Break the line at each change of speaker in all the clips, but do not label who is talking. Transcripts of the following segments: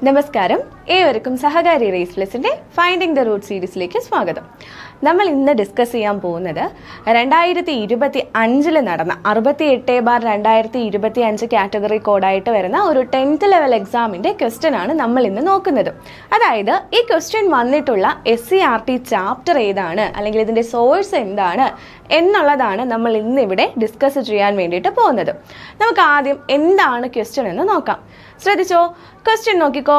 നമസ്കാരം, ഏവർക്കും സഹകാരി raise പ്ലസിന്റെ finding the root സീരീസിലേക്ക് സ്വാഗതം. നമ്മൾ ഇന്ന് ഡിസ്കസ് ചെയ്യാൻ പോകുന്നത് 2025 നടന്ന 68/2025 കാറ്റഗറി കോഡായിട്ട് വരുന്ന ഒരു 10th ലെവൽ എക്സാമിന്റെ ക്വസ്റ്റ്യൻ ആണ് നമ്മൾ ഇന്ന് നോക്കുന്നത്. അതായത് ഈ ക്വസ്റ്റ്യൻ വന്നിട്ടുള്ള SCERT ചാപ്റ്റർ ഏതാണ്, അല്ലെങ്കിൽ ഇതിന്റെ സോഴ്സ് എന്താണ് എന്നുള്ളതാണ് നമ്മൾ ഇന്നിവിടെ ഡിസ്കസ് ചെയ്യാൻ വേണ്ടിയിട്ട് പോകുന്നത്. നമുക്ക് ആദ്യം എന്താണ് ക്വസ്റ്റ്യൻ എന്ന് നോക്കാം. ശ്രദ്ധിച്ചോ, ക്വസ്റ്റ്യൻ നോക്കിക്കോ.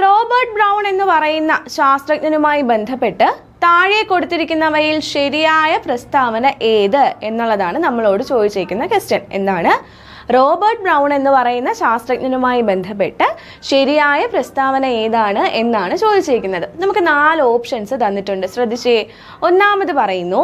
റോബർട്ട് ബ്രൗൺ എന്ന് പറയുന്ന ശാസ്ത്രജ്ഞനുമായി ബന്ധപ്പെട്ട് താഴെ കൊടുത്തിരിക്കുന്നവയിൽ ശരിയായ പ്രസ്താവന ഏത് എന്നുള്ളതാണ് നമ്മളോട് ചോദിച്ചിരിക്കുന്ന ക്വസ്റ്റ്യൻ. എന്താണ്? റോബർട്ട് ബ്രൗൺ എന്ന് പറയുന്ന ശാസ്ത്രജ്ഞനുമായി ബന്ധപ്പെട്ട് ശരിയായ പ്രസ്താവന ഏതാണ് എന്നാണ് ചോദിച്ചിരിക്കുന്നത്. നമുക്ക് 4 ഓപ്ഷൻസ് തന്നിട്ടുണ്ട്. ശ്രദ്ധിച്ചേ. ഒന്നാമത് പറയുന്നു,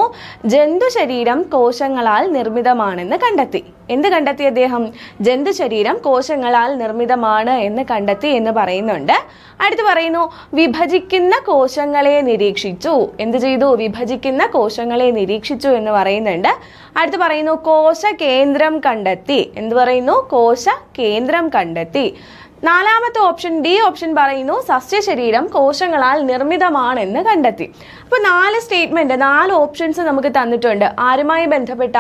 ജന്തു ശരീരം കോശങ്ങളാൽ നിർമ്മിതമാണെന്ന് കണ്ടെത്തി. എന്ത് കണ്ടെത്തി അദ്ദേഹം? ജന്തു ശരീരം കോശങ്ങളാൽ നിർമ്മിതമാണ് എന്ന് കണ്ടെത്തി എന്ന് പറയുന്നുണ്ട്. അടുത്ത് പറയുന്നു, വിഭജിക്കുന്ന കോശങ്ങളെ നിരീക്ഷിച്ചു. എന്ത് ചെയ്തു? വിഭജിക്കുന്ന കോശങ്ങളെ നിരീക്ഷിച്ചു എന്ന് പറയുന്നുണ്ട്. അടുത്ത് പറയുന്നു, കോശ കേന്ദ്രം കണ്ടെത്തി. എന്ത് പറയുന്നു? കോശ കേന്ദ്രം കണ്ടെത്തി. നാലാമത്തെ ഓപ്ഷൻ, ഡി ഓപ്ഷൻ പറയുന്നു, സസ്യശരീരം കോശങ്ങളാൽ നിർമ്മിതമാണെന്ന് കണ്ടെത്തി. അപ്പോൾ 4 സ്റ്റേറ്റ്മെന്റ്, 4 ഓപ്ഷൻസ് നമുക്ക് തന്നിട്ടുണ്ട്. ആരുമായി ബന്ധപ്പെട്ട?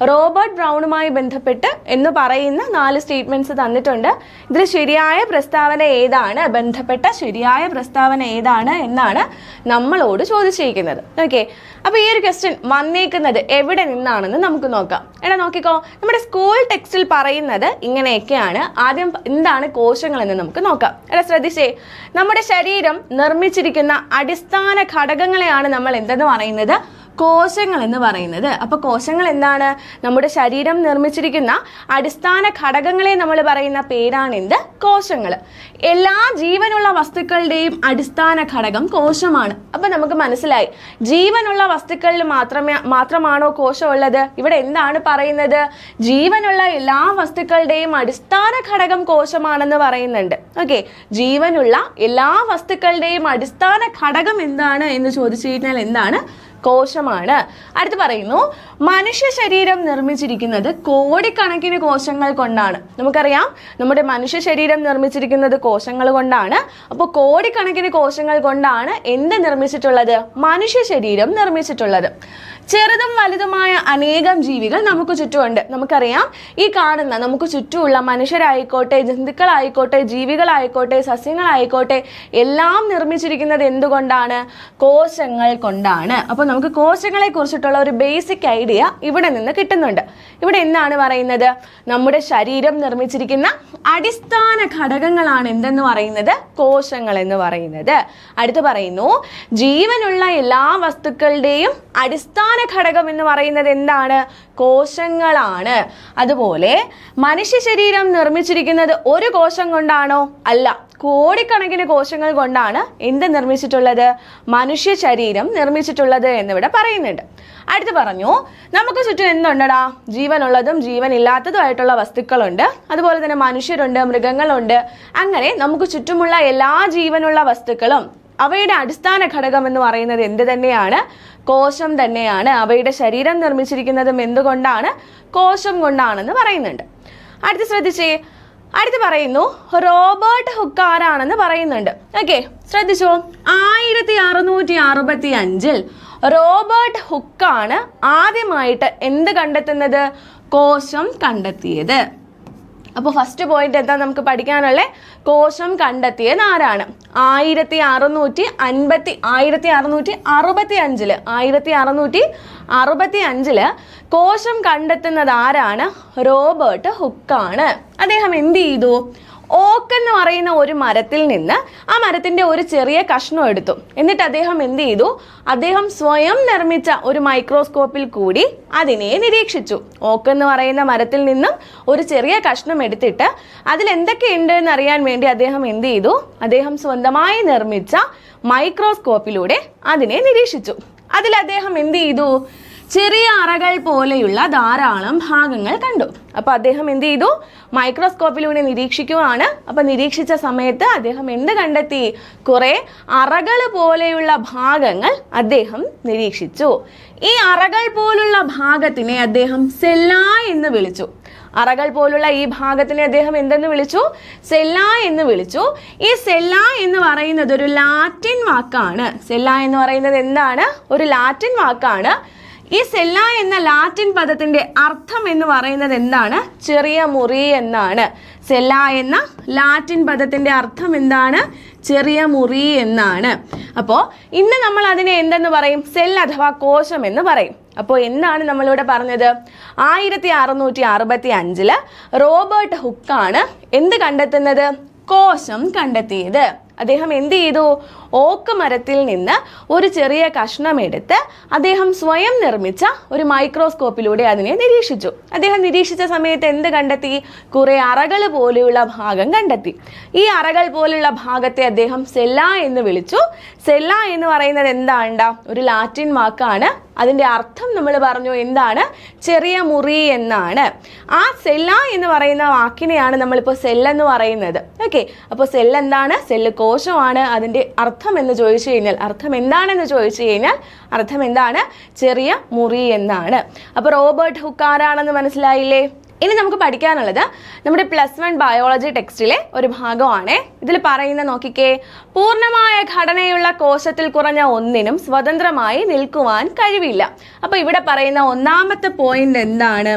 റോബർട്ട് ബ്രൗണുമായി ബന്ധപ്പെട്ട് എന്ന് പറയുന്ന 4 സ്റ്റേറ്റ്മെന്റ്സ് തന്നിട്ടുണ്ട്. ഇതിൽ ശരിയായ പ്രസ്താവന ഏതാണ്, ബന്ധപ്പെട്ട ശരിയായ പ്രസ്താവന ഏതാണ് എന്നാണ് നമ്മളോട് ചോദിച്ചിരിക്കുന്നത്. ഓക്കെ, അപ്പോൾ ഈ ഒരു ക്വസ്റ്റ്യൻ വന്നേക്കുന്നത് എവിടെ നിന്നാണെന്ന് നമുക്ക് നോക്കാം. എടാ നോക്കിക്കോ, നമ്മുടെ സ്കൂൾ ടെക്സ്റ്റിൽ പറയുന്നത് ഇങ്ങനെയൊക്കെയാണ്. ആദ്യം എന്താണ് കോശങ്ങൾ എന്ന് നമുക്ക് നോക്കാം. എടാ ശ്രദ്ധിച്ചേ, നമ്മുടെ ശരീരം നിർമ്മിച്ചിരിക്കുന്ന അടിസ്ഥാന ഘടകങ്ങളെയാണ് നമ്മൾ എന്തെന്ന് പറയുന്നത്? കോശങ്ങൾ എന്ന് പറയുന്നത്. അപ്പൊ കോശങ്ങൾ എന്താണ്? നമ്മുടെ ശരീരം നിർമ്മിച്ചിരിക്കുന്ന അടിസ്ഥാന ഘടകങ്ങളെ നമ്മൾ പറയുന്ന പേരാണ് എന്ത്? കോശങ്ങൾ. എല്ലാ ജീവനുള്ള വസ്തുക്കളുടെയും അടിസ്ഥാന ഘടകം കോശമാണ്. അപ്പൊ നമുക്ക് മനസ്സിലായി, ജീവനുള്ള വസ്തുക്കളിൽ മാത്രമാണോ കോശമുള്ളത്? ഇവിടെ എന്താണ് പറയുന്നത്? ജീവനുള്ള എല്ലാ വസ്തുക്കളുടെയും അടിസ്ഥാന ഘടകം കോശമാണെന്ന് പറയുന്നുണ്ട്. ഓക്കെ, ജീവനുള്ള എല്ലാ വസ്തുക്കളുടെയും അടിസ്ഥാന ഘടകം എന്താണ് എന്ന് ചോദിച്ചു കഴിഞ്ഞാൽ എന്താണ്? കോശമാണ്. അടുത്ത് പറയുന്നു, മനുഷ്യ ശരീരം നിർമ്മിച്ചിരിക്കുന്നത് കോടിക്കണക്കിന് കോശങ്ങൾ കൊണ്ടാണ്. നമുക്കറിയാം, നമ്മുടെ മനുഷ്യ ശരീരം നിർമ്മിച്ചിരിക്കുന്നത് കോശങ്ങൾ കൊണ്ടാണ്. അപ്പോൾ കോടിക്കണക്കിന് കോശങ്ങൾ കൊണ്ടാണ് എന്ത് നിർമ്മിച്ചിട്ടുള്ളത്? മനുഷ്യ ശരീരം നിർമ്മിച്ചിട്ടുള്ളത്. ചെറുതും വലുതുമായ അനേകം ജീവികൾ നമുക്ക് ചുറ്റുമുണ്ട്. നമുക്കറിയാം, ഈ കാണുന്ന നമുക്ക് ചുറ്റുമുള്ള മനുഷ്യരായിക്കോട്ടെ, ജന്തുക്കളായിക്കോട്ടെ, ജീവികളായിക്കോട്ടെ, സസ്യങ്ങളായിക്കോട്ടെ, എല്ലാം നിർമ്മിച്ചിരിക്കുന്നത് എന്തുകൊണ്ടാണ്? കോശങ്ങൾ കൊണ്ടാണ്. അപ്പോൾ നമുക്ക് കോശങ്ങളെ കുറിച്ചിട്ടുള്ള ഒരു ബേസിക് ഐഡിയ ഇവിടെ നിന്ന് കിട്ടുന്നുണ്ട്. ഇവിടെ എന്താണ് പറയുന്നത്? നമ്മുടെ ശരീരം നിർമ്മിച്ചിരിക്കുന്ന അടിസ്ഥാന ഘടകങ്ങളാണ് എന്തെന്ന് പറയുന്നത്? കോശങ്ങൾ എന്ന് പറയുന്നത്. അടുത്ത് പറയുന്നു, ജീവനുള്ള എല്ലാ വസ്തുക്കളുടെയും അടിസ്ഥാന ഘടകം എന്ന് പറയുന്നത് എന്താണ്? കോശങ്ങളാണ്. അതുപോലെ മനുഷ്യ ശരീരം നിർമ്മിച്ചിരിക്കുന്നത് ഒരു കോശം കൊണ്ടാണോ? അല്ല, കോടിക്കണക്കിന് കോശങ്ങൾ കൊണ്ടാണ് എന്ത് നിർമ്മിച്ചിട്ടുള്ളത്? മനുഷ്യ ശരീരം നിർമ്മിച്ചിട്ടുള്ളത് എന്നിവിടെ പറയുന്നുണ്ട്. അടുത്ത് പറഞ്ഞു, നമുക്ക് ചുറ്റും എന്തുണ്ടടാ? ജീവനുള്ളതും ജീവനില്ലാത്തതുമായിട്ടുള്ള വസ്തുക്കളുണ്ട്. അതുപോലെ തന്നെ മനുഷ്യരുണ്ട്, മൃഗങ്ങളുണ്ട്. അങ്ങനെ നമുക്ക് ചുറ്റുമുള്ള എല്ലാ ജീവനുള്ള വസ്തുക്കളും അവയുടെ അടിസ്ഥാന ഘടകം എന്ന് പറയുന്നത് എന്ത് തന്നെയാണ്? കോശം തന്നെയാണ്. അവയുടെ ശരീരം നിർമ്മിച്ചിരിക്കുന്നതും എന്തുകൊണ്ടാണ്? കോശം കൊണ്ടാണെന്ന് പറയുന്നുണ്ട്. അടുത്ത് ശ്രദ്ധിച്ചേ, അടുത്ത് പറയുന്നു, റോബർട്ട് ഹുക്ക് ആരാണെന്ന് പറയുന്നുണ്ട്. ഓക്കെ, ശ്രദ്ധിച്ചോ. 1665 റോബർട്ട് ഹുക്കാണ് ആദ്യമായിട്ട് എന്ത് കണ്ടെത്തുന്നത്? കോശം കണ്ടെത്തിയത്. അപ്പോൾ ഫസ്റ്റ് പോയിന്റ് എന്താ നമുക്ക് പഠിക്കാനുള്ളത്? കോശം കണ്ടെത്തിയത് ആരാണ്? 1665 കോശം കണ്ടെത്തുന്നത് ആരാണ്? റോബർട്ട് ഹുക്കാണ്. അദ്ദേഹം എന്ത് ചെയ്തു? ഓക്ക് എന്ന് പറയുന്ന ഒരു മരത്തിൽ നിന്ന് ആ മരത്തിന്റെ ഒരു ചെറിയ കഷ്ണം എടുത്തു. എന്നിട്ട് അദ്ദേഹം എന്ത് ചെയ്തു? അദ്ദേഹം സ്വയം നിർമ്മിച്ച ഒരു മൈക്രോസ്കോപ്പിൽ കൂടി അതിനെ നിരീക്ഷിച്ചു. ഓക്ക് എന്ന് പറയുന്ന മരത്തിൽ നിന്നും ഒരു ചെറിയ കഷ്ണം എടുത്തിട്ട് അതിൽ എന്തൊക്കെയുണ്ട് എന്ന് അറിയാൻ വേണ്ടി അദ്ദേഹം എന്ത് ചെയ്തു? അദ്ദേഹം സ്വന്തമായി നിർമ്മിച്ച മൈക്രോസ്കോപ്പിലൂടെ അതിനെ നിരീക്ഷിച്ചു. അതിൽ അദ്ദേഹം എന്ത് ചെയ്തു? ചെറിയ അറകൾ പോലെയുള്ള ധാരാളം ഭാഗങ്ങൾ കണ്ടു. അപ്പൊ അദ്ദേഹം എന്ത് ചെയ്തു? മൈക്രോസ്കോപ്പിലൂടെ നിരീക്ഷിക്കുകയാണ്. അപ്പൊ നിരീക്ഷിച്ച സമയത്ത് അദ്ദേഹം എന്ത് കണ്ടെത്തി? കുറെ അറകൾ പോലെയുള്ള ഭാഗങ്ങൾ അദ്ദേഹം നിരീക്ഷിച്ചു. ഈ അറകൾ പോലുള്ള ഭാഗത്തിനെ അദ്ദേഹം സെല്ല എന്ന് വിളിച്ചു. അറകൾ പോലുള്ള ഈ ഭാഗത്തിനെ അദ്ദേഹം എന്തെന്ന് വിളിച്ചു? സെല്ല എന്ന് വിളിച്ചു. ഈ സെല്ല എന്ന് പറയുന്നത് ഒരു ലാറ്റിൻ വാക്കാണ്. സെല്ല എന്ന് പറയുന്നത് എന്താണ്? ഒരു ലാറ്റിൻ വാക്കാണ്. ഈ സെല്ല എന്ന ലാറ്റിൻ പദത്തിന്റെ അർത്ഥം എന്ന് പറയുന്നത് എന്താണ്? ചെറിയ മുറി എന്നാണ്. സെല്ല എന്ന ലാറ്റിൻ പദത്തിന്റെ അർത്ഥം എന്താണ്? ചെറിയ മുറി എന്നാണ്. അപ്പോൾ ഇന്ന് നമ്മൾ അതിനെ എന്തെന്ന് പറയും? സെൽ അഥവാ കോശം എന്ന് പറയും. അപ്പോൾ എന്താണ് നമ്മളിവിടെ പറഞ്ഞത്? 1665 റോബർട്ട് ഹുക്കാണ് എന്ത് കണ്ടെത്തുന്നത്? കോശം കണ്ടെത്തിയത്. അദ്ദേഹം എന്ത് ചെയ്തു? ഓക്ക് മരത്തിൽ നിന്ന് ഒരു ചെറിയ കഷ്ണം എടുത്ത് അദ്ദേഹം സ്വയം നിർമ്മിച്ച ഒരു മൈക്രോസ്കോപ്പിലൂടെ അതിനെ നിരീക്ഷിച്ചു. അദ്ദേഹം നിരീക്ഷിച്ച സമയത്ത് എന്ത് കണ്ടെത്തി? കുറെ അറകൾ പോലെയുള്ള ഭാഗം കണ്ടെത്തി. ഈ അറകൾ പോലുള്ള ഭാഗത്തെ അദ്ദേഹം സെല്ല എന്ന് വിളിച്ചു. സെല്ല എന്ന് പറയുന്നത് എന്താണ്? ഒരു ലാറ്റിൻ വാക്കാണ്. അതിന്റെ അർത്ഥം നമ്മൾ പറഞ്ഞു എന്താണ്? ചെറിയ മുറി എന്നാണ്. ആ സെല്ല എന്ന് പറയുന്ന വാക്കിനെയാണ് നമ്മളിപ്പോൾ സെല്ലെന്ന് പറയുന്നത്. ഓക്കെ, അപ്പോൾ സെൽ എന്താണ്? സെല്ല് കോശമാണ്. അതിന്റെ അർത്ഥം എന്ന് ചോദിച്ചു കഴിഞ്ഞാൽ, അർത്ഥം എന്താണെന്ന് ചോദിച്ചു കഴിഞ്ഞാൽ അർത്ഥം എന്താണ്? ചെറിയ മുറി എന്നാണ്. അപ്പൊ റോബർട്ട് ഹുക്ക് ആരാണെന്ന് മനസ്സിലായില്ലേ? ഇനി നമുക്ക് പഠിക്കാനുള്ളത് നമ്മുടെ +1 ബയോളജി ടെക്സ്റ്റിലെ ഒരു ഭാഗമാണ്. ഇതിൽ പറയുന്ന നോക്കിക്കേ, പൂർണ്ണമായ ഘടനയുള്ള കോശത്തിൽ കുറഞ്ഞ ഒന്നിനും സ്വതന്ത്രമായി നിൽക്കുവാൻ കഴിവില്ല. അപ്പൊ ഇവിടെ പറയുന്ന ഒന്നാമത്തെ പോയിന്റ് എന്താണ്?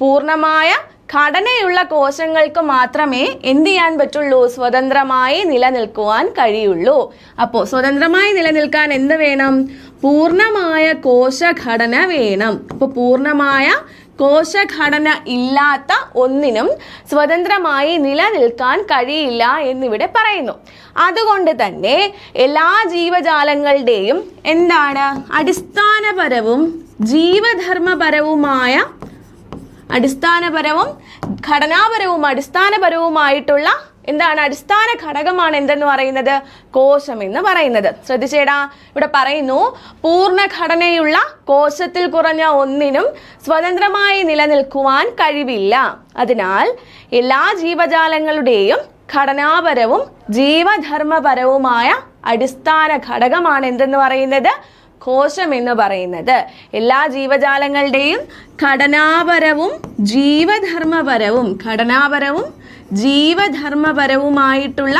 പൂർണ്ണമായ ഘടനയുള്ള കോശങ്ങൾക്ക് മാത്രമേ എന്ത് ചെയ്യാൻ പറ്റുള്ളൂ? സ്വതന്ത്രമായി നിലനിൽക്കുവാൻ കഴിയുള്ളൂ. അപ്പോൾ സ്വതന്ത്രമായി നിലനിൽക്കാൻ എന്ത് വേണം? പൂർണ്ണമായ കോശഘടന വേണം. അപ്പോൾ പൂർണ്ണമായ കോശഘടന ഇല്ലാത്ത ഒന്നിനും സ്വതന്ത്രമായി നിലനിൽക്കാൻ കഴിയില്ല എന്നിവിടെ പറയുന്നു. അതുകൊണ്ട് തന്നെ എല്ലാ ജീവജാലങ്ങളുടെയും എന്താണ്? അടിസ്ഥാനപരവും ജീവധർമ്മപരവുമായ അടിസ്ഥാനപരവും ഘടനാപരവും അടിസ്ഥാനപരവുമായിട്ടുള്ള എന്താണ്? അടിസ്ഥാന ഘടകമാണ് എന്തെന്ന് പറയുന്നത്? കോശം എന്ന് പറയുന്നത്. ശ്രദ്ധിച്ചേടാ, ഇവിടെ പറയുന്നു പൂർണ്ണ ഘടനയുള്ള കോശത്തിൽ കുറഞ്ഞ ഒന്നിനും സ്വതന്ത്രമായി നിലനിൽക്കുവാൻ കഴിവില്ല. അതിനാൽ എല്ലാ ജീവജാലങ്ങളുടെയും ഘടനാപരവും ജീവധർമ്മപരവുമായ അടിസ്ഥാന ഘടകമാണ് എന്തെന്ന് പറയുന്നത്? കോശം എന്ന് പറയുന്നത്. എല്ലാ ജീവജാലങ്ങളുടെയും ഘടനാപരവും ജീവധർമ്മപരവുമായിട്ടുള്ള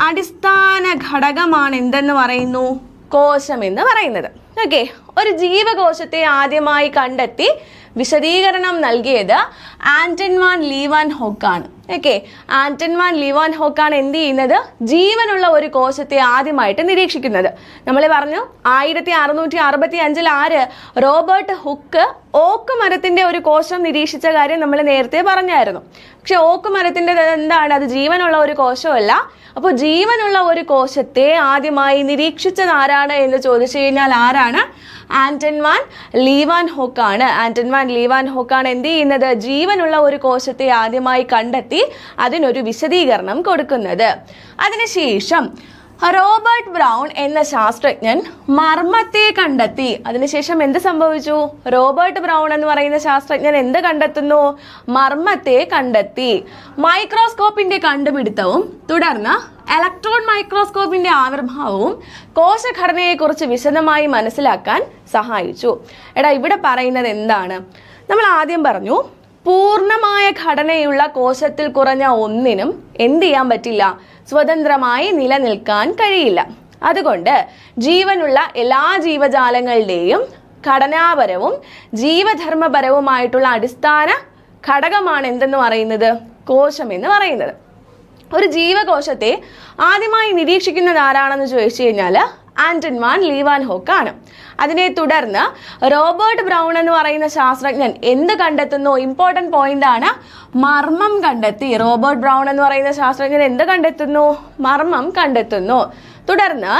അടിസ്ഥാന ഘടകമാണ് എന്തെന്ന് പറയുന്നു? കോശം എന്ന് പറയുന്നത്. ഓക്കെ, ഒരു ജീവകോശത്തെ ആദ്യമായി കണ്ടെത്തി വിശദീകരണം നൽകിയത് ആന്റൺ വാൻ ലീവൻഹോക്ക് ആണ്. ഓക്കെ, ആന്റൺ വാൻ ലീവൻഹോക്ക് ആണ് എന്ത് ചെയ്യുന്നത്? ജീവനുള്ള ഒരു കോശത്തെ ആദ്യമായിട്ട് നിരീക്ഷിക്കുന്നത്. നമ്മൾ പറഞ്ഞു 1665 ആര്? റോബർട്ട് ഹുക്ക് ഓക്ക് മരത്തിന്റെ ഒരു കോശം നിരീക്ഷിച്ച കാര്യം നമ്മൾ നേരത്തെ പറഞ്ഞായിരുന്നു. പക്ഷെ ഓക്ക് മരത്തിന്റെ എന്താണ്? അത് ജീവനുള്ള ഒരു കോശമല്ല. അപ്പോൾ ജീവനുള്ള ഒരു കോശത്തെ ആദ്യമായി നിരീക്ഷിച്ചത് ആരാണ് എന്ന് ചോദിച്ചു കഴിഞ്ഞാൽ ആരാണ്? ആന്റൺ വാൻ ലീവൻഹോക്ക് ആണ്. ആന്റൺ വാൻ ലീവൻഹോക്ക് ആണ് എന്ത് ചെയ്യുന്നത്? ജീവനുള്ള ഒരു കോശത്തെ ആദ്യമായി കണ്ടെത്തി അതിനൊരു വിശദീകരണം കൊടുക്കുന്നത്. അതിനുശേഷം റോബർട്ട് ബ്രൗൺ എന്ന ശാസ്ത്രജ്ഞൻ മർമ്മത്തെ കണ്ടെത്തി. അതിനുശേഷം എന്ത് സംഭവിച്ചു? റോബർട്ട് ബ്രൗൺ എന്ന് പറയുന്ന ശാസ്ത്രജ്ഞൻ എന്ത് കണ്ടെത്തുന്നു? മർമ്മത്തെ കണ്ടെത്തി. മൈക്രോസ്കോപ്പിന്റെ കണ്ടുപിടുത്തവും തുടർന്ന് ഇലക്ട്രോൺ മൈക്രോസ്കോപ്പിന്റെ ആവിർഭാവവും കോശഘടനയെക്കുറിച്ച് വിശദമായി മനസ്സിലാക്കാൻ സഹായിച്ചു. എടാ, ഇവിടെ പറയുന്നത് എന്താണ്? നമ്മൾ ആദ്യം പറഞ്ഞു പൂർണ്ണമായ ഘടനയുള്ള കോശത്തിൽ കുറഞ്ഞ ഒന്നിനും എന്ത് ചെയ്യാൻ പറ്റില്ല? സ്വതന്ത്രമായി നിലനിൽക്കാൻ കഴിയില്ല. അതുകൊണ്ട് ജീവനുള്ള എല്ലാ ജീവജാലങ്ങളുടെയും ഘടനാപരവും ജീവധർമ്മപരവുമായിട്ടുള്ള അടിസ്ഥാന ഘടകമാണ് എന്തെന്ന് പറയുന്നത്? കോശം എന്ന് പറയുന്നത്. ഒരു ജീവകോശത്തെ ആദ്യമായി നിരീക്ഷിക്കുന്നത് ആരാണെന്ന് ചോദിച്ചു കഴിഞ്ഞാൽ ആന്റൺ വാൻ ലീവൻഹോക്ക് ആണ്. അതിനെ തുടർന്ന് റോബർട്ട് ബ്രൗൺ എന്ന് പറയുന്ന ശാസ്ത്രജ്ഞൻ എന്ത് കണ്ടെത്തുന്നു? ഇമ്പോർട്ടന്റ് പോയിന്റ് ആണ്, മർമ്മം കണ്ടെത്തി. റോബർട്ട് ബ്രൗൺ എന്ന് പറയുന്ന ശാസ്ത്രജ്ഞൻ എന്ത് കണ്ടെത്തുന്നു? മർമ്മം കണ്ടെത്തുന്നു. തുടർന്ന്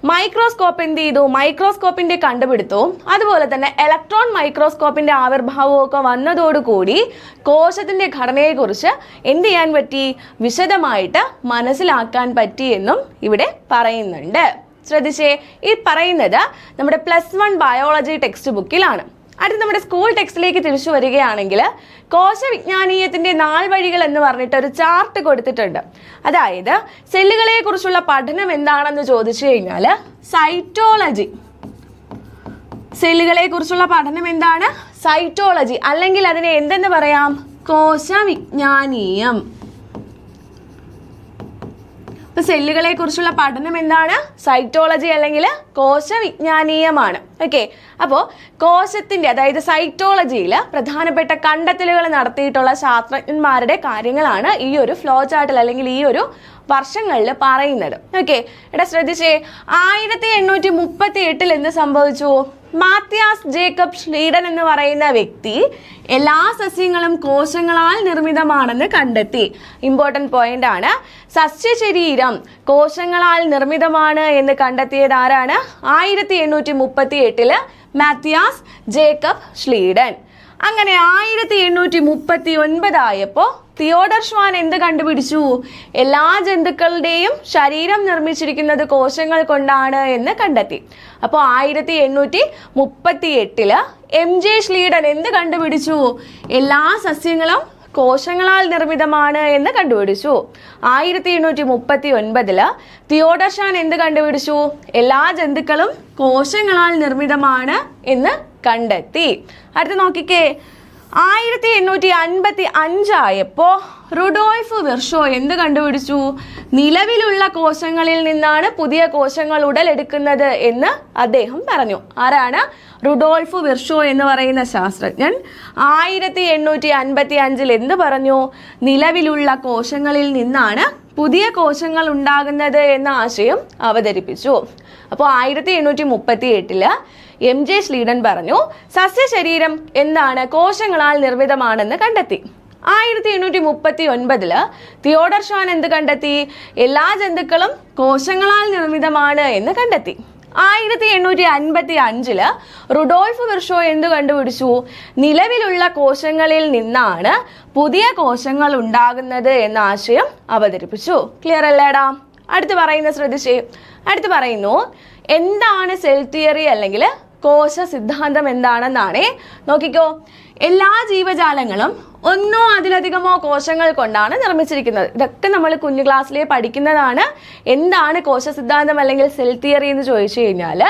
മൈക്രോസ്കോപ്പ് എന്ത് ചെയ്തു? മൈക്രോസ്കോപ്പിന്റെ കണ്ടുപിടുത്തവും അതുപോലെ തന്നെ ഇലക്ട്രോൺ മൈക്രോസ്കോപ്പിന്റെ ആവിർഭാവവും ഒക്കെ വന്നതോടുകൂടി കോശത്തിന്റെ ഘടനയെക്കുറിച്ച് എന്ത് ചെയ്യാൻ പറ്റി? വിശദമായിട്ട് മനസ്സിലാക്കാൻ പറ്റി എന്നും ഇവിടെ പറയുന്നുണ്ട്. ശ്രദ്ധിച്ചേ, ഈ പറയുന്നത് നമ്മുടെ +1 ബയോളജി ടെക്സ്റ്റ് ബുക്കിലാണ്. അടുത്ത് നമ്മുടെ സ്കൂൾ ടെക്സ്റ്റിലേക്ക് തിരിച്ചു വരികയാണെങ്കിൽ കോശവിജ്ഞാനീയത്തിന്റെ 4 വഴികൾ എന്ന് പറഞ്ഞിട്ട് ഒരു ചാർട്ട് കൊടുത്തിട്ടുണ്ട്. അതായത് സെല്ലുകളെ കുറിച്ചുള്ള പഠനം എന്താണെന്ന് ചോദിച്ചു കഴിഞ്ഞാൽ സൈറ്റോളജി. സെല്ലുകളെ കുറിച്ചുള്ള പഠനം എന്താണ്? സൈറ്റോളജി, അല്ലെങ്കിൽ അതിനെ എന്തെന്ന് പറയാം? കോശവിജ്ഞാനീയം. അപ്പൊ സെല്ലുകളെ കുറിച്ചുള്ള പഠനം എന്താണ്? സൈറ്റോളജി അല്ലെങ്കിൽ കോശവിജ്ഞാനീയമാണ്. ഓക്കെ, അപ്പോൾ കോശത്തിന്റെ അതായത് സൈറ്റോളജിയിൽ പ്രധാനപ്പെട്ട കണ്ടെത്തലുകൾ നടത്തിയിട്ടുള്ള ശാസ്ത്രജ്ഞന്മാരുടെ കാര്യങ്ങളാണ് ഈ ഒരു ഫ്ലോ ചാർട്ടിൽ അല്ലെങ്കിൽ ഈ ഒരു വർഷങ്ങളിൽ പറയുന്നത്. ഓക്കെ, ഇവിടെ ശ്രദ്ധിച്ചേ, 1838 എന്ത് സംഭവിച്ചു? മാത്യാസ് ജേക്കബ് ഷ്ലീഡൻ എന്ന് പറയുന്ന വ്യക്തി എല്ലാ സസ്യങ്ങളും കോശങ്ങളാൽ നിർമ്മിതമാണെന്ന് കണ്ടെത്തി. ഇമ്പോർട്ടന്റ് പോയിന്റ് ആണ്. സസ്യശരീരം കോശങ്ങളാൽ നിർമ്മിതമാണ് എന്ന് കണ്ടെത്തിയത് ആരാണ്? 1838 മാത്യാസ് ജേക്കബ് ഷ്ലീഡൻ. അങ്ങനെ 1839 ആയപ്പോ തിയോഡർ ഷ്വാൻ എന്ത് കണ്ടുപിടിച്ചു? എല്ലാ ജന്തുക്കളുടെയും ശരീരം നിർമ്മിച്ചിരിക്കുന്നത് കോശങ്ങൾ കൊണ്ടാണ് എന്ന് കണ്ടെത്തി. അപ്പോൾ 1838 MJ ഷ്ലീഡൻ എന്ത് കണ്ടുപിടിച്ചു? എല്ലാ സസ്യങ്ങളും കോശങ്ങളാൽ നിർമ്മിതമാണ് എന്ന് കണ്ടുപിടിച്ചു. 1839 തിയോഡർ ഷ്വാൻ എന്ത് കണ്ടുപിടിച്ചു? എല്ലാ ജന്തുക്കളും കോശങ്ങളാൽ നിർമ്മിതമാണ് എന്ന് കണ്ടെത്തി. അടുത്ത് നോക്കിക്കേ, 1855 ആയപ്പോ റുഡോൾഫ് വിർഷോ എന്ത് കണ്ടുപിടിച്ചു? നിലവിലുള്ള കോശങ്ങളിൽ നിന്നാണ് പുതിയ കോശങ്ങൾ ഉടലെടുക്കുന്നത് എന്ന് അദ്ദേഹം പറഞ്ഞു. ആരാണ്? റുഡോൾഫ് വിർഷോ എന്ന് പറയുന്ന ശാസ്ത്രജ്ഞൻ 1855 എന്ത് പറഞ്ഞു? നിലവിലുള്ള കോശങ്ങളിൽ നിന്നാണ് പുതിയ കോശങ്ങൾ ഉണ്ടാകുന്നത് എന്ന ആശയം അവതരിപ്പിച്ചു. അപ്പോൾ 1838 MJ ഷ്ലീഡൻ പറഞ്ഞു സസ്യശരീരം എന്താണ്? കോശങ്ങളാൽ നിർമ്മിതമാണെന്ന് കണ്ടെത്തി. 1839 തിയോഡർ ഷ്വാൻ എന്ത് കണ്ടെത്തി? എല്ലാ ജന്തുക്കളും കോശങ്ങളാൽ നിർമ്മിതമാണ് എന്ന് കണ്ടെത്തി. 1855 റുഡോൾഫ് വിർഷോ എന്ത് കണ്ടുപിടിച്ചു? നിലവിലുള്ള കോശങ്ങളിൽ നിന്നാണ് പുതിയ കോശങ്ങൾ ഉണ്ടാകുന്നത് എന്ന ആശയം അവതരിപ്പിച്ചു. ക്ലിയർ അല്ലേടാ? അടുത്ത് പറയുന്ന ശ്രദ്ധിച്ചേ. അടുത്ത് പറയുന്നു, എന്താണ് സെൽ തിയറി അല്ലെങ്കിൽ കോശ സിദ്ധാന്തം എന്താണെന്നാണേ. നോക്കിക്കോ, എല്ലാ ജീവജാലങ്ങളും ഒന്നോ അതിലധികമോ കോശങ്ങൾ കൊണ്ടാണ് നിർമ്മിച്ചിരിക്കുന്നത്. ഇതൊക്കെ നമ്മൾ കുഞ്ഞു ക്ലാസ്സിലേ പഠിക്കുന്നതാണ്. എന്താണ് കോശ സിദ്ധാന്തം അല്ലെങ്കിൽ സെൽ തിയറി എന്ന് ചോദിച്ചു കഴിഞ്ഞാൽ,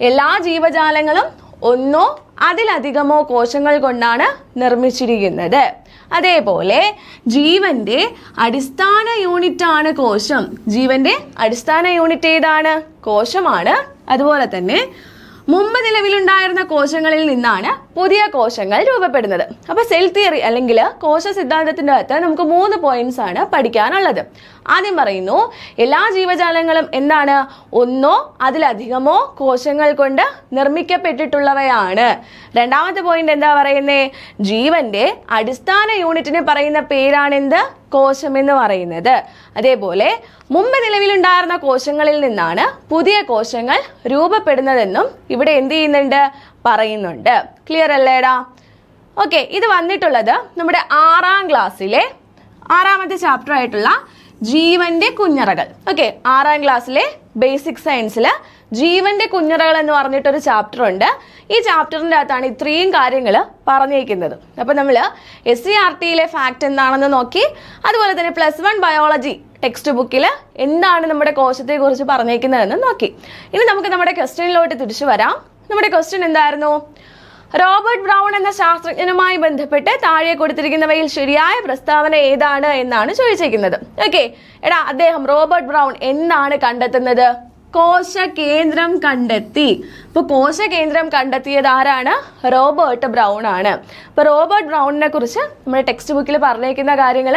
എല്ലാ ജീവജാലങ്ങളും ഒന്നോ അതിലധികമോ കോശങ്ങൾ കൊണ്ടാണ് നിർമ്മിച്ചിരിക്കുന്നത്. അതേപോലെ ജീവന്റെ അടിസ്ഥാന യൂണിറ്റ് ആണ് കോശം. ജീവന്റെ അടിസ്ഥാന യൂണിറ്റ് ഏതാണ്? കോശമാണ്. അതുപോലെ തന്നെ മുമ്പ് നിലവിലുണ്ടായിരുന്ന കോശങ്ങളിൽ നിന്നാണ് പുതിയ കോശങ്ങൾ രൂപപ്പെടുന്നത്. അപ്പൊ സെൽ തിയറി അല്ലെങ്കിൽ കോശ സിദ്ധാന്തത്തിന്റെ അകത്ത് നമുക്ക് 3 പോയിന്റ്സ് ആണ് പഠിക്കാനുള്ളത്. ആദ്യം പറയുന്നു, എല്ലാ ജീവജാലങ്ങളും എന്താണ്? ഒന്നോ അതിലധികമോ കോശങ്ങൾ കൊണ്ട് നിർമ്മിക്കപ്പെട്ടിട്ടുള്ളവയാണ്. രണ്ടാമത്തെ പോയിന്റ് എന്താ പറയുന്നേ? ജീവന്റെ അടിസ്ഥാന യൂണിറ്റിന് പറയുന്ന പേരാണെന്ത്? കോശം എന്ന് പറയുന്നത്. അതേപോലെ മുമ്പ് നിലവിലുണ്ടായിരുന്ന കോശങ്ങളിൽ നിന്നാണ് പുതിയ കോശങ്ങൾ രൂപപ്പെടുന്നതെന്നും ഇവിടെ എന്ത് ചെയ്യുന്നുണ്ട്? പറയുന്നുണ്ട്. ക്ലിയർ അല്ലേടാ? ഓക്കെ, ഇത് വന്നിട്ടുള്ളത് നമ്മുടെ 6ാം ക്ലാസ്സിലെ 6ാമത്തെ ചാപ്റ്റർ ആയിട്ടുള്ള ജീവന്റെ കുഞ്ഞറകൾ. ഓക്കെ, 6ാം ക്ലാസ്സിലെ ബേസിക് സയൻസിൽ ജീവന്റെ കുഞ്ഞറകൾ എന്ന് പറഞ്ഞിട്ടൊരു ചാപ്റ്റർ ഉണ്ട്. ഈ ചാപ്റ്ററിൻ്റെ അകത്താണ് ഇത്രയും കാര്യങ്ങൾ പറഞ്ഞിരിക്കുന്നത്. അപ്പോൾ നമ്മൾ SCERTയിലെ ഫാക്ട് എന്താണെന്ന് നോക്കി, അതുപോലെ തന്നെ +1 ബയോളജി ടെക്സ്റ്റ് ബുക്കിൽ എന്താണ് നമ്മുടെ കോശത്തെക്കുറിച്ച് പറഞ്ഞിരിക്കുന്നതെന്ന് നോക്കി. ഇനി നമുക്ക് നമ്മുടെ ക്വസ്റ്റ്യനിലോട്ട് തിരിച്ചു വരാം. നമ്മുടെ ക്വസ്റ്റ്യൻ എന്തായിരുന്നു? റോബർട്ട് ബ്രൗൺ എന്ന ശാസ്ത്രജ്ഞനുമായി ബന്ധപ്പെട്ട് താഴെ കൊടുത്തിരിക്കുന്നവയിൽ ശരിയായ പ്രസ്താവന ഏതാണ് എന്നാണ് ചോദിച്ചിരിക്കുന്നത്. ഓക്കെ, എടാ അദ്ദേഹം റോബർട്ട് ബ്രൗൺ എന്താണ് കണ്ടെത്തുന്നത്? കോശകേന്ദ്രം കണ്ടെത്തി. അപ്പോൾ കോശകേന്ദ്രം കണ്ടെത്തിയത് ആരാണ്? റോബർട്ട് ബ്രൗൺ ആണ്. അപ്പോൾ റോബർട്ട് ബ്രൗണിനെ കുറിച്ച് നമ്മുടെ ടെക്സ്റ്റ് ബുക്കിൽ പറഞ്ഞിരിക്കുന്ന കാര്യങ്ങൾ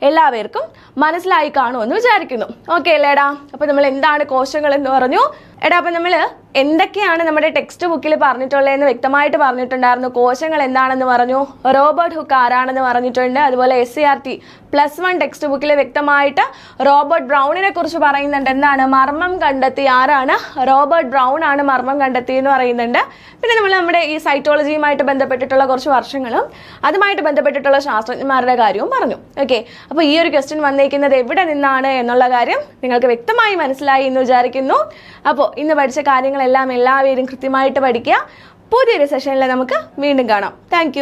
എല്ലാവർക്കും മനസ്സിലായി കാണുമെന്ന് വിചാരിക്കുന്നു. ഓക്കെ അല്ലേടാ? അപ്പോൾ നമ്മൾ എന്താണ് കോശങ്ങൾ എന്ന് പറഞ്ഞു. എടാ, അപ്പം നമ്മൾ എന്തൊക്കെയാണ് നമ്മുടെ ടെക്സ്റ്റ് ബുക്കിൽ പറഞ്ഞിട്ടുള്ളതെന്ന് വ്യക്തമായിട്ട് പറഞ്ഞിട്ടുണ്ടായിരുന്നു. കോശങ്ങൾ എന്താണെന്ന് പറഞ്ഞു, റോബർട്ട് ഹുക്ക് ആരാണെന്ന് പറഞ്ഞിട്ടുണ്ട്. അതുപോലെ SCERT +1 ടെക്സ്റ്റ് ബുക്കിൽ വ്യക്തമായിട്ട് റോബർട്ട് ബ്രൗണിനെ കുറിച്ച് പറയുന്നുണ്ട്. എന്താണ്? മർമ്മം കണ്ടെത്തി. ആരാണ്? റോബർട്ട് ബ്രൗൺ ആണ് മർമ്മം കണ്ടെത്തി എന്ന് പറയുന്നുണ്ട്. പിന്നെ നമ്മൾ നമ്മുടെ ഈ സൈറ്റോളജിയുമായിട്ട് ബന്ധപ്പെട്ടിട്ടുള്ള കുറച്ച് വർഷങ്ങളും അതുമായിട്ട് ബന്ധപ്പെട്ടിട്ടുള്ള ശാസ്ത്രജ്ഞന്മാരുടെ കാര്യവും പറഞ്ഞു. ഓക്കെ, അപ്പോൾ ഈ ഒരു ക്വസ്റ്റ്യൻ വന്നിരിക്കുന്നത് എവിടെ നിന്നാണ് എന്നുള്ള കാര്യം നിങ്ങൾക്ക് വ്യക്തമായി മനസ്സിലായി എന്ന് വിചാരിക്കുന്നു. അപ്പോൾ ഇന്ന് പഠിച്ച കാര്യങ്ങളെല്ലാം എല്ലാവരും കൃത്യമായിട്ട് പഠിക്കുക. പുതിയൊരു സെഷനിൽ നമുക്ക് വീണ്ടും കാണാം. താങ്ക്